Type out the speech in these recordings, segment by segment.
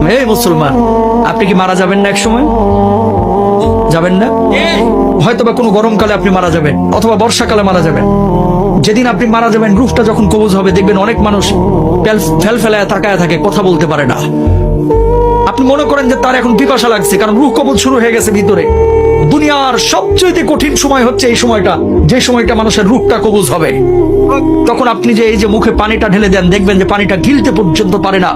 হে মুসলমান, আপনি কি মারা যাবেন না এক সময়? যাবেন না? হয়তোবা কোনো গরমকালে আপনি মারা যাবেন, অথবা বর্ষাকালে মারা যাবেন। যেদিন আপনি মারা যাবেন, রূহটা যখন কবজ হবে, দেখবেন অনেক মানুষ ফেল ফেলায় তাকায় থাকে, কথা বলতে পারে না। আপনি মনে করেন যে তার এখন পিপাসা লাগছে, কারণ রূহ কবজ শুরু হয়ে গেছে ভিতরে। দুনিয়ার সবচেয়ে কঠিন সময় হচ্ছে এই সময়টা, যে সময়টা মানুষের রূহটা কবজ হবে। তখন আপনি যে এই যে মুখে পানিটা ঢেলে দেন, দেখবেন যে পানিটা গিলতে পর্যন্ত পারে না,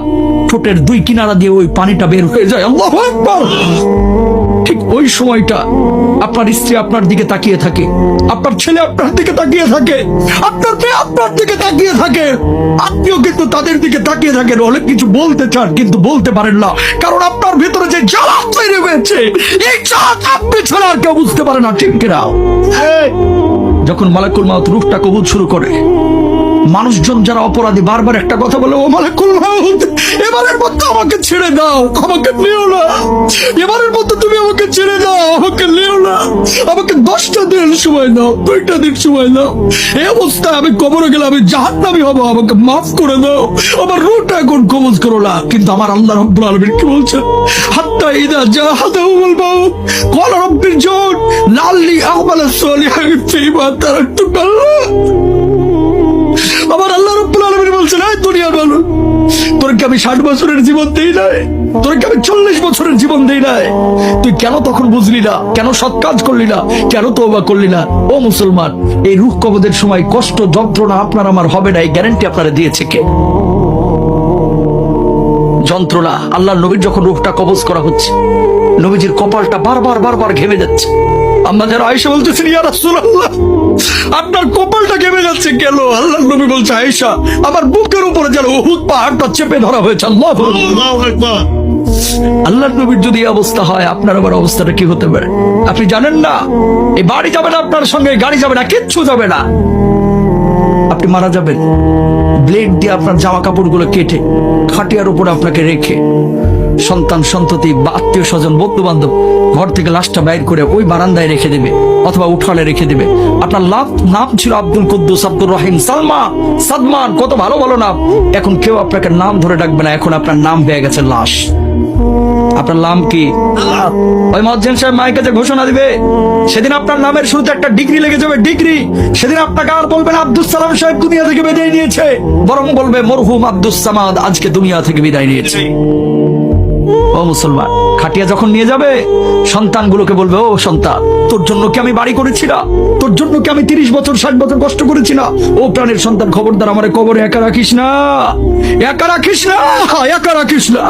ঠোঁটের দুই কিনারা দিয়ে ওই পানিটা বের হয়ে যায়। আল্লাহু আকবার। ঠিক ওই সময়টা আপনার স্ত্রী আপনার দিকে তাকিয়ে থাকে, আপনার ছেলে আপনার দিকে তাকিয়ে থাকে, আপনার মেয়ে আপনার দিকে তাকিয়ে থাকে, আপনিও কিন্তু তাদের দিকে তাকিয়ে থাকেন। অনেক কিছু বলতে চান কিন্তু বলতে পারেন না, কারণ আপনার ভিতরে যে জ্বালা তৈরি হয়েছে, এই জ্বালা আপনি ছাড়া আর কেউ বুঝতে পারে না। ঠিক কিনা? যখন মালাকুল মাউত রূহটা কবুল শুরু করে, মানুষজন যারা অপরাধী বারবার একটা কথা বলে, ও মালাকুল মাউত, এবারের মতো আমাকে ছেড়ে দাও, আমাকে নিও না, এবারের মতো তুমি আমাকে ছেড়ে দাও, আমাকে নিও না, আমাকে 10টা দিন সময় দাও, 2টা দিন সময় দাও। এই অবস্থায় আমি কবরে গেলে আমি জাহান্নামী হব, আমাকে মাফ করে দাও, আমার রূহটা এখন কবজ করো না। কিন্তু আমার আল্লাহ রাব্বুল আলামিন কি বলছেন? হাত্তা ইযা জাহাদাহুল মাউত ক্বালা রাব্বিরজিউন লাআল্লি আ'মালা সালিহান ফীমা তারাকতু। আমার আল্লাহ রাব্বুল আলামিন বলছেন, এই দুনিয়ার মানুষ, তোরকে আমি 60 বছরের জীবন দেই নাই, তোরকে আমি 40 বছরের জীবন দেই নাই, তুই কেন তখন বুঝলি না? কেন সৎ কাজ করলি না? কেন তওবা করলি না? ও মুসলমান, এই রূহ কবজের সময় কষ্ট যন্ত্রণা আপনার আমার হবে না, এই গ্যারান্টি আপনারা দিয়েছে কে? যন্ত্রণা। আল্লাহর নবীর যখন রূহটা কবজ করা হচ্ছে, নবীজির কপালটা বারবার ঘেমে যাচ্ছে। আম্মা যারা আয়েশা বলতেছেন, ইয়া রাসূলুল্লাহ, আপনার কপালটা ঘেমে যাচ্ছে কেন? আল্লাহর নবী বলছে, আয়েশা, আমার বুকের উপরে যেন উহুদ পাহাড়টা চেপে ধরা হয়েছে। আল্লাহু আকবার। আল্লাহর নবীর যদি এই অবস্থা হয়, আপনার আবার অবস্থাটা কি হতে পারে? আপনি জানেন না, এই বাড়ি যাবে না আপনার সঙ্গে, গাড়ি যাবে না, কিচ্ছু যাবে না। আপনি মারা যাবেন, ব্লেড দিয়ে আপনার জামা কাপড়গুলো কেটে খাটিয়ার উপরে আপনাকে রেখে, সন্তান সন্ততি বা আত্মীয় স্বজন বন্ধু বান্ধব ঘর থেকে লাশটা বাইর করে ওই বারান্দায় রেখে দেবে অথবা উঠালে রেখে দেবে। আপনার নাম ছিল আব্দুল কুদ্দুস, আব্দুর রহিম, সালমা, সাদমান, কত ভালো ভালো নাম। এখন কেউ আপনাকে নাম ধরে ডাকবে না, এখন আপনার নাম হয়ে গেছে লাশ। আপনার নাম কি? ওই মুয়াজ্জিন সাহেব মাইকে যে ঘোষণা দিবে, সেদিন আপনার নামের শুরুতে একটা ডিগ্রি লেগে যাবে, ডিগ্রি। সেদিন আপনাকে আর বলবেন আব্দুস সালাম সাহেব দুনিয়া থেকে বিদায় নিয়েছে, বরং বলবে মরহুম আব্দুস সামাদ আজকে দুনিয়া থেকে বিদায় নিয়েছে। ও মুসলমান, খাটিয়া যখন নিয়ে যাবে, সন্তানগুলোকে বলবে, ও সন্তান, তোর জন্য কি আমি বাড়ি করেছি না? তোর জন্য কি আমি 30 বছর 60 বছর কষ্ট করেছি না? ও প্রাণের সন্তান, খবরদার আমারে কবরে একা রাখিস না, একা রাখিস না, একা রাখিস না।